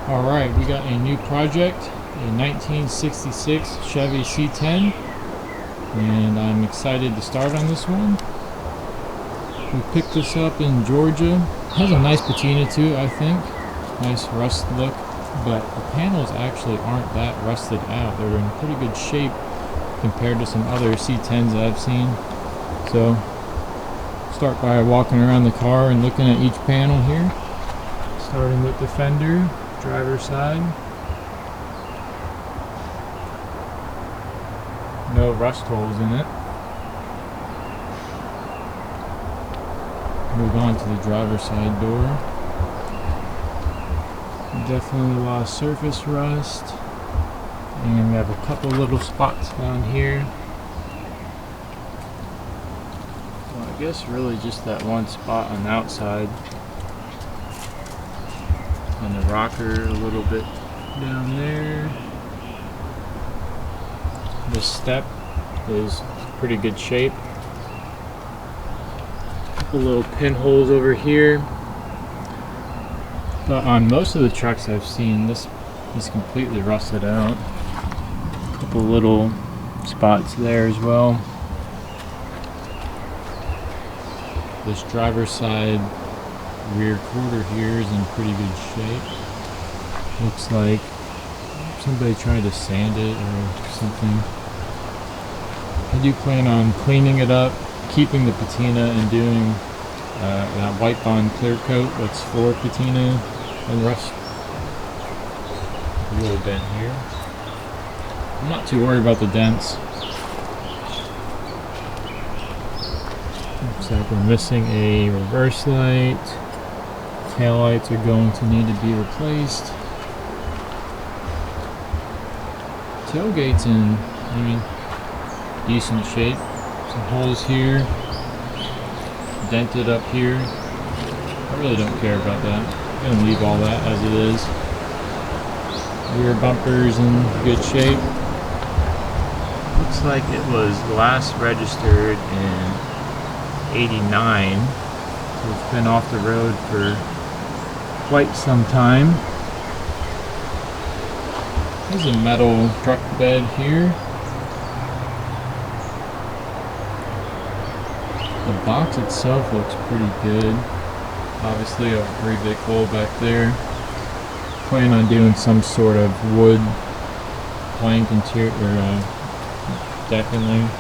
Alright, we got a new project, a 1966 Chevy C10, and I'm excited to start on this one. We picked this up in Georgia. It has a nice patina to it, I think. Nice rust look, but the panels actually aren't that rusted out. They're in pretty good shape compared to some other C10s that I've seen. So, start by walking around the car and looking at each panel here. Starting with the fender, driver's side. No rust holes in it. Move on to the driver's side door. Definitely a lot of surface rust. And we have a couple little spots down here. Well, I guess really just that one spot on the outside. And the rocker a little bit down there. The step is pretty good shape. A couple little pinholes over here. But on most of the trucks I've seen, this is completely rusted out. A couple little spots there as well. This driver's side rear quarter here is in pretty good shape. Looks like somebody tried to sand it or something. I do plan on cleaning it up, keeping the patina, and doing that wipe on clear coat that's for patina and rust. A little dent here. I'm not too worried about the dents. Looks like we're missing a reverse light. Tail lights are going to need to be replaced. Tailgate's in, decent shape. Some holes here. Dented up here. I really don't care about that. I'm going to leave all that as it is. Rear bumper's in good shape. Looks like it was last registered in '89. So it's been off the road for quite some time. There's a metal truck bed here. The box itself looks pretty good. Obviously a pretty big hole back there. Plan on doing some sort of wood plank interior deck in there.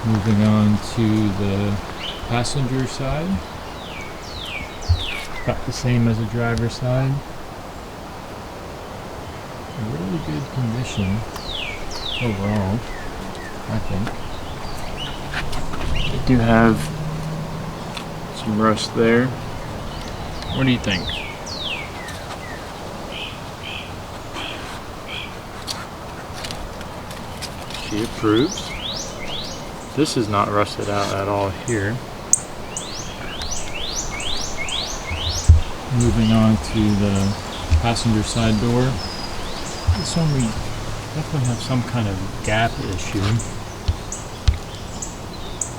Moving on to the passenger side. About the same as the driver's side. A really good condition overall, I think. I do have some rust there. What do you think? She approves. This is not rusted out at all here. Moving on to the passenger side door. This one we definitely have some kind of gap issue.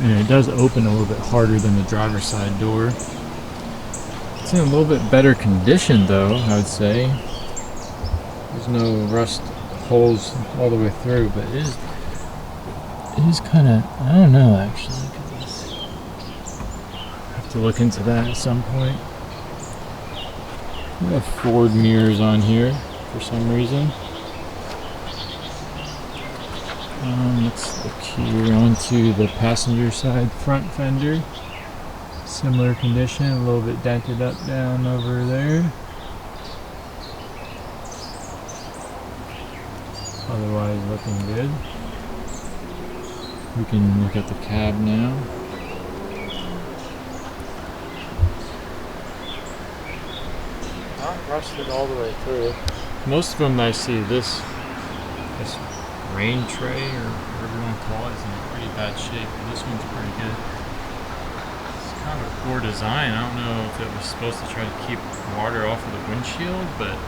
And it does open a little bit harder than the driver's side door. It's in a little bit better condition though, I would say. There's no rust holes all the way through, but it is kind of, I don't know actually. Look at this. Have to look into that at some point. We have Ford mirrors on here for some reason. Let's look here onto the passenger side front fender. Similar condition, a little bit dented up down over there. Otherwise looking good. We can look at the cab now. Not rusted all the way through. Most of them I see this rain tray or whatever you want to call it is in pretty bad shape, but this one's pretty good. It's kind of a poor design. I don't know if it was supposed to try to keep water off of the windshield, but it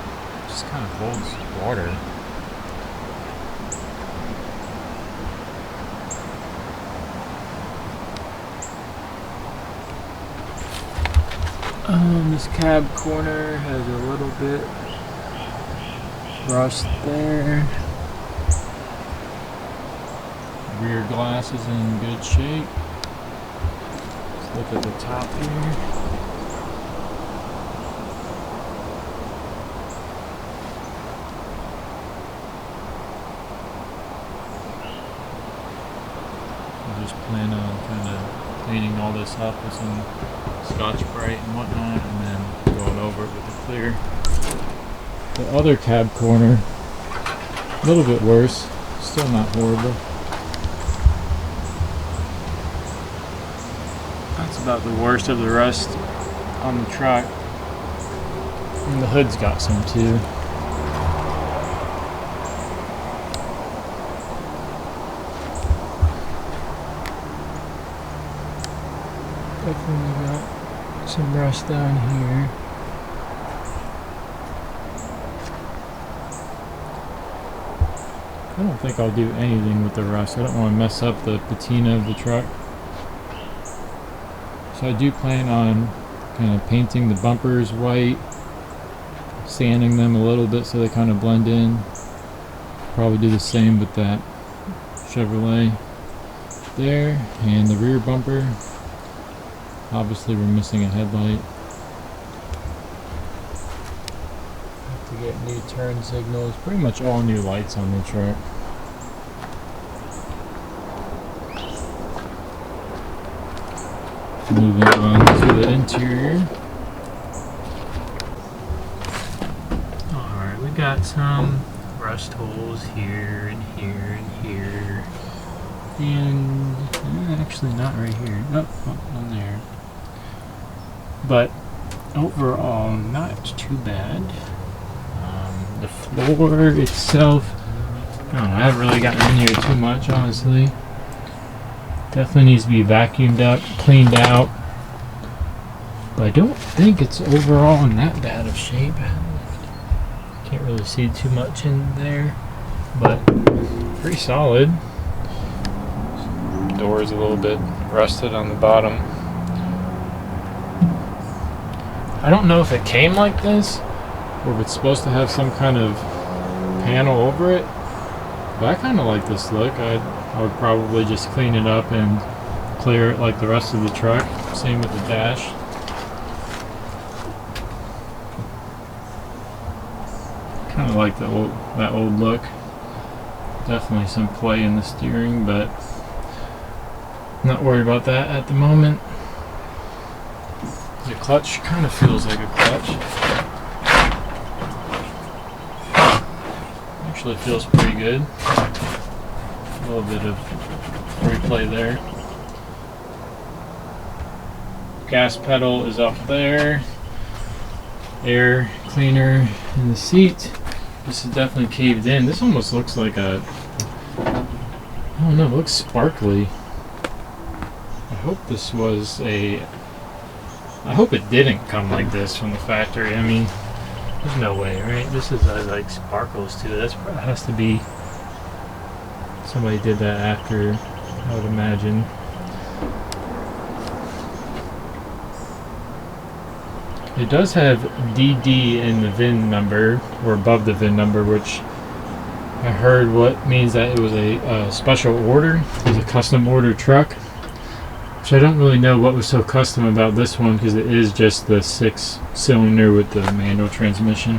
just kind of holds water. This cab corner has a little bit rust there. Rear glass is in good shape. Let's look at the top here. I just plan on kind of cleaning all this up with some Scotch-Brite and whatnot, and then going over it with the clear. The other cab corner, a little bit worse, still not horrible. That's about the worst of the rust on the truck. And the hood's got some too. Definitely got some rust down here. I don't think I'll do anything with the rust. I don't want to mess up the patina of the truck. So I do plan on kind of painting the bumpers white, sanding them a little bit so they kind of blend in. Probably do the same with that Chevrolet there, and the rear bumper. Obviously we're missing a headlight. Have to get new turn signals, pretty much all new lights on the truck. Moving on to the interior. Alright, we got some rust holes here and here and here. And actually not right here. Oh, on there. But overall, not too bad. The floor itself, I don't know, I haven't really gotten in here too much, honestly. Definitely needs to be vacuumed up, cleaned out. But I don't think it's overall in that bad of shape. Can't really see too much in there, but pretty solid. Door is a little bit rusted on the bottom. I don't know if it came like this, or if it's supposed to have some kind of panel over it, but I kind of like this look. I would probably just clean it up and clear it like the rest of the truck. Same with the dash. Kind of like that old look. Definitely some play in the steering, but not worried about that at the moment. The clutch kind of feels like a clutch. Actually feels pretty good. A little bit of replay there. Gas pedal is up there. Air cleaner in the seat. This is definitely caved in. This almost looks like a, I don't know, it looks sparkly. I hope this was a, I hope it didn't come like this from the factory. I mean, there's no way, right? This is like sparkles too. That has to be, somebody did that after, I would imagine. It does have DD in the VIN number, or above the VIN number, which I heard what means that it was a special order. It was a custom order truck. Which I don't really know what was so custom about this one, because it is just the 6-cylinder with the manual transmission.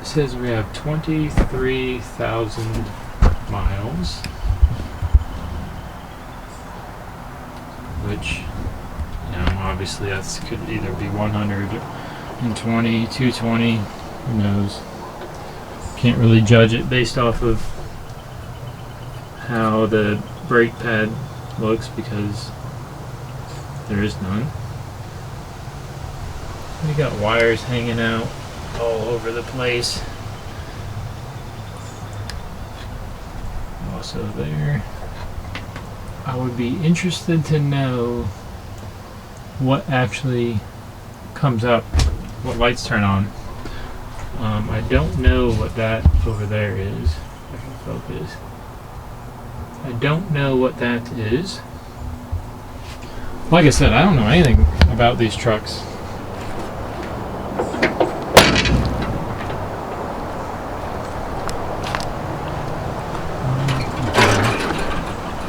It says we have 23,000 miles, which, you know, obviously that could either be 120, 220, who knows. Can't really judge it based off of how the brake pad looks, because there is none. We got wires hanging out all over the place. Also there. I would be interested to know what actually comes up, what lights turn on. I don't know what that over there is. If I can focus. I don't know what that is. Like I said, I don't know anything about these trucks.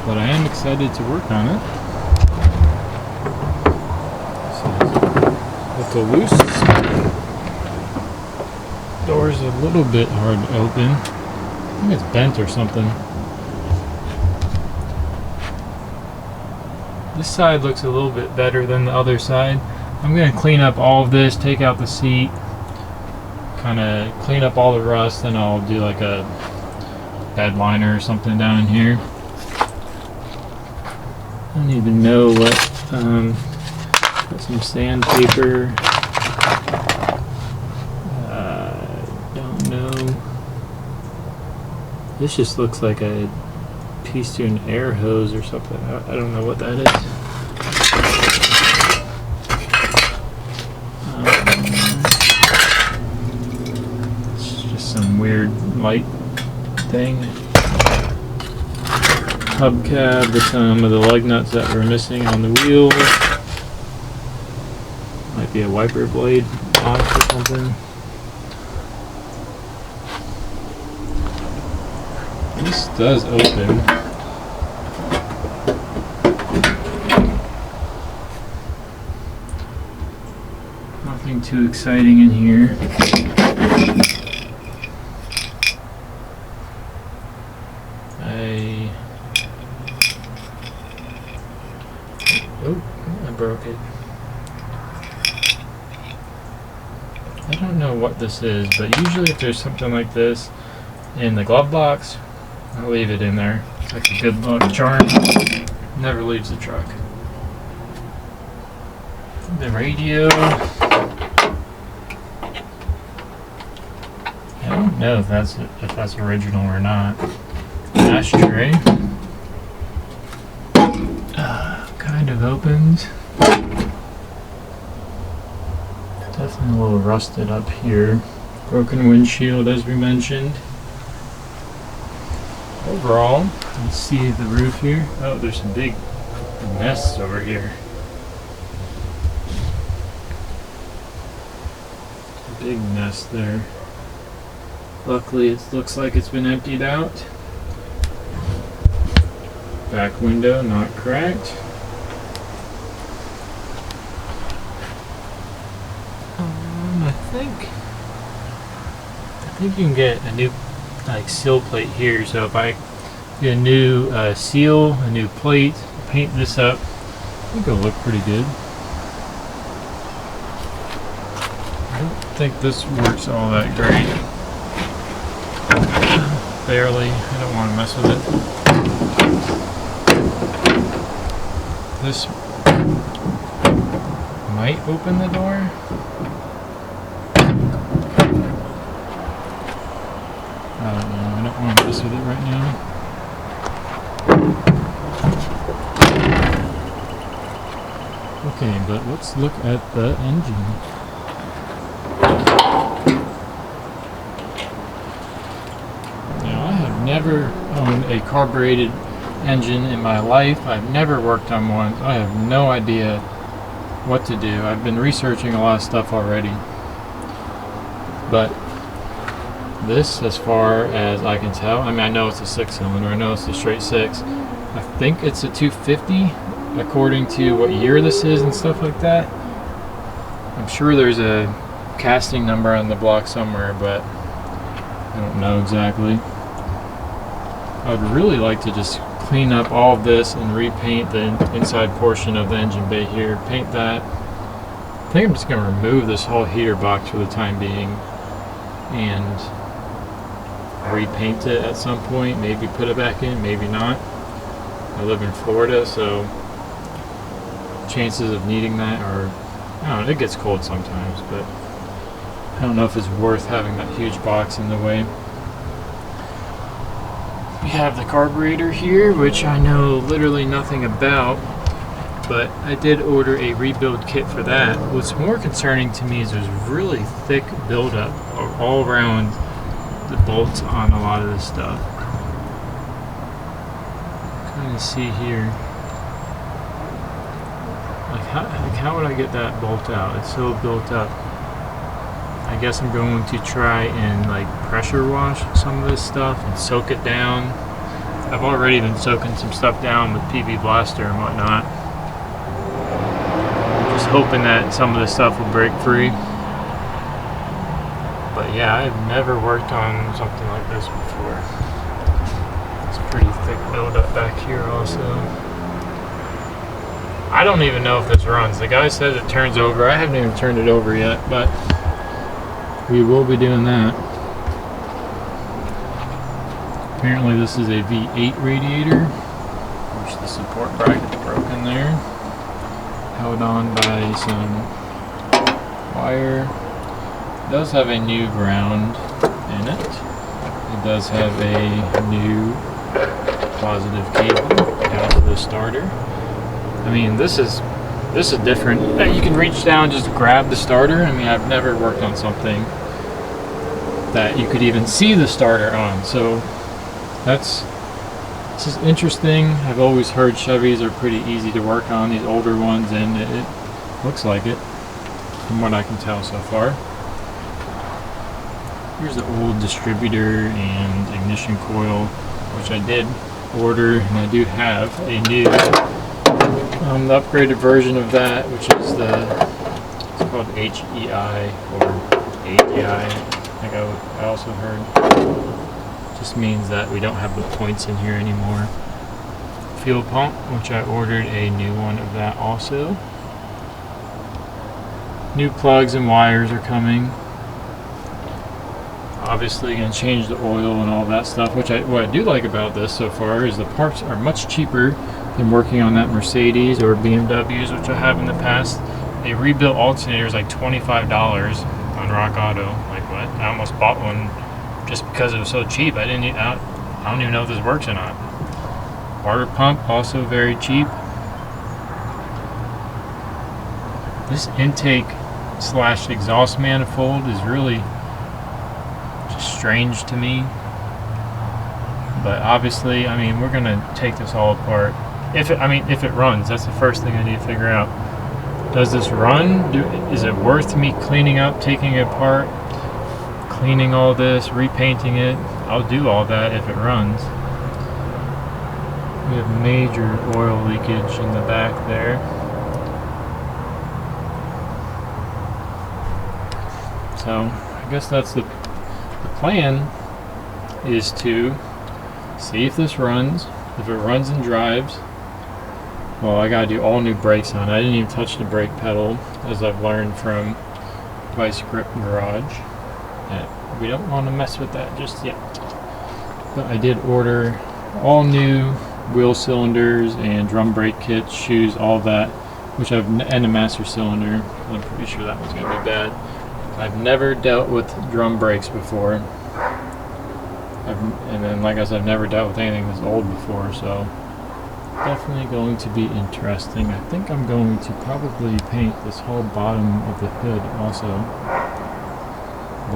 But I am excited to work on it. With the loose, door's a little bit hard to open. I think it's bent or something. This side looks a little bit better than the other side. I'm going to clean up all of this, take out the seat, kind of clean up all the rust, and I'll do like a bed liner or something down in here. I don't even know what, got some sandpaper. Don't know. This just looks like a piece to an air hose or something. I don't know what that is. It's just some weird light thing. Hubcap with some of the lug nuts that were missing on the wheel. Might be a wiper blade box or something. This does open. Nothing too exciting in here. I broke it. I don't know what this is, but usually if there's something like this in the glove box, I'll leave it in there. It's like a good luck charm. Never leaves the truck. The radio. I don't know if that's original or not. Ashtray. Kind of opens. Definitely a little rusted up here. Broken windshield, as we mentioned. Overall, let's see the roof here. Oh, there's some big nests over here. A big nest there. Luckily, it looks like it's been emptied out. Back window not cracked. I think you can get a new seal plate here. So if I get a new seal, a new plate, paint this up, I think it'll look pretty good. I don't think this works all that great. Barely. I don't want to mess with it. This might open the door. I don't know. I don't want to mess with it right now. Okay, but let's look at the engine. Now, I have never owned a carbureted engine in my life. I've never worked on one. I have no idea what to do. I've been researching a lot of stuff already. But this, as far as I can tell, I mean, I know it's a 6-cylinder, I know it's a straight 6. I think it's a 250 according to what year this is and stuff like that. I'm sure there's a casting number on the block somewhere, but I don't know exactly. I would really like to just clean up all of this and repaint the inside portion of the engine bay here. Paint that. I think I'm just going to remove this whole heater box for the time being and repaint it at some point. Maybe put it back in, maybe not. I live in Florida, so chances of needing that are, I don't know, it gets cold sometimes, but I don't know if it's worth having that huge box in the way. We have the carburetor here, which I know literally nothing about, but I did order a rebuild kit for that. What's more concerning to me is there's really thick buildup all around the bolts on a lot of this stuff. Kind of see here. how would I get that bolt out? It's so built up. I guess I'm going to try and like pressure wash some of this stuff and soak it down. I've already been soaking some stuff down with PB Blaster and whatnot. Just hoping that some of this stuff will break free. But yeah, I've never worked on something like this before. It's pretty thick buildup back here also. I don't even know if this runs. The guy says it turns over. I haven't even turned it over yet, but we will be doing that. Apparently this is a V8 radiator, which the support bracket's broken there. Held on by some wire. It does have a new ground in it. It does have a new positive cable down to the starter. I mean, this is different. You can reach down, just grab the starter. I mean, I've never worked on something that you could even see the starter on. So this is interesting. I've always heard Chevys are pretty easy to work on, these older ones, and it looks like it from what I can tell so far. Here's the old distributor and ignition coil, which I did order, and I do have a new the upgraded version of that, which is it's called HEI or AEI. I think I also heard. Just means that we don't have the points in here anymore. Fuel pump, which I ordered a new one of that also. New plugs and wires are coming. Obviously going to change the oil and all that stuff, what I do like about this so far is the parts are much cheaper than working on that Mercedes or BMWs, which I have in the past. A rebuilt alternator is like $25 on Rock Auto. Like what? I almost bought one just because it was so cheap. I don't even know if this works or not. Water pump, also very cheap. This intake / exhaust manifold is really just strange to me. But obviously, I mean, we're gonna take this all apart. If it runs, that's the first thing I need to figure out. Does this run? Is it worth me cleaning up, taking it apart, cleaning all this, repainting it? I'll do all that if it runs. We have major oil leakage in the back there. So I guess that's the plan, is to see if this runs. If it runs and drives, well, I gotta do all new brakes on it. I didn't even touch the brake pedal, as I've learned from Vice Grip Garage. We don't want to mess with that just yet. But I did order all new wheel cylinders and drum brake kits, shoes, all that, and a master cylinder. I'm pretty sure that one's gonna be bad. I've never dealt with drum brakes before. And then, like I said, I've never dealt with anything this old before, so definitely going to be interesting. I think I'm going to probably paint this whole bottom of the hood also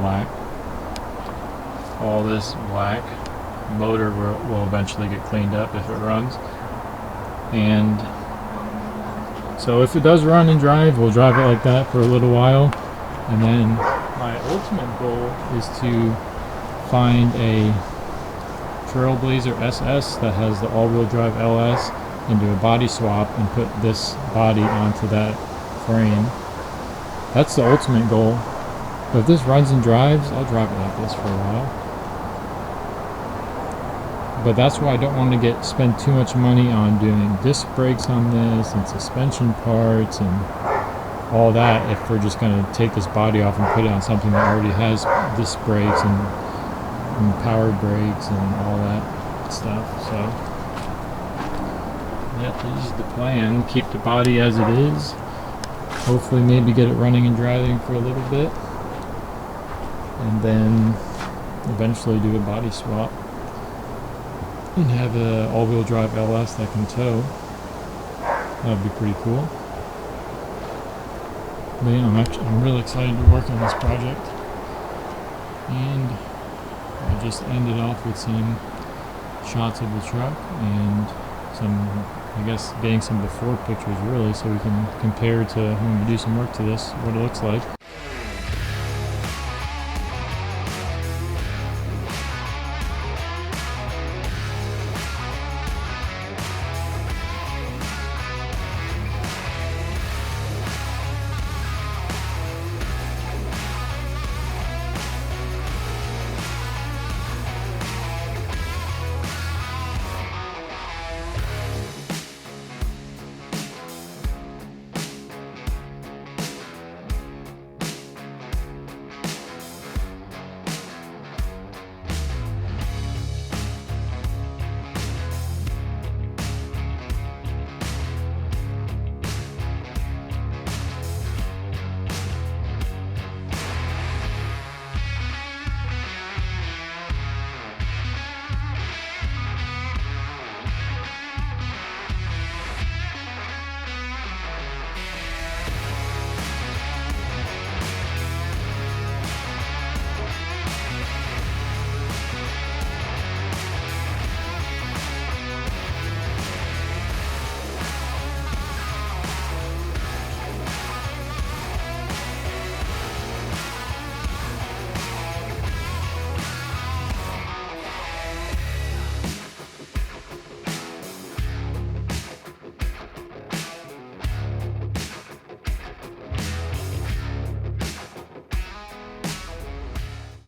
black. All this black. Motor will eventually get cleaned up if it runs. And so if it does run and drive, we'll drive it like that for a little while. And then my ultimate goal is to find a Trailblazer SS that has the all-wheel drive LS and do a body swap and put this body onto that frame. That's the ultimate goal. But if this runs and drives, I'll drive it like this for a while. But that's why I don't want to spend too much money on doing disc brakes on this and suspension parts and all that if we're just going to take this body off and put it on something that already has disc brakes and power brakes and all that stuff. So yeah, this is the plan. Keep the body as it is. Hopefully maybe get it running and driving for a little bit, and then eventually do a body swap and have a all-wheel drive LS that can tow. That would be pretty cool. But yeah, I'm really excited to work on this project. And I just ended off with some shots of the truck and some I guess getting some before pictures really, so we can compare to when we do some work to this, what it looks like.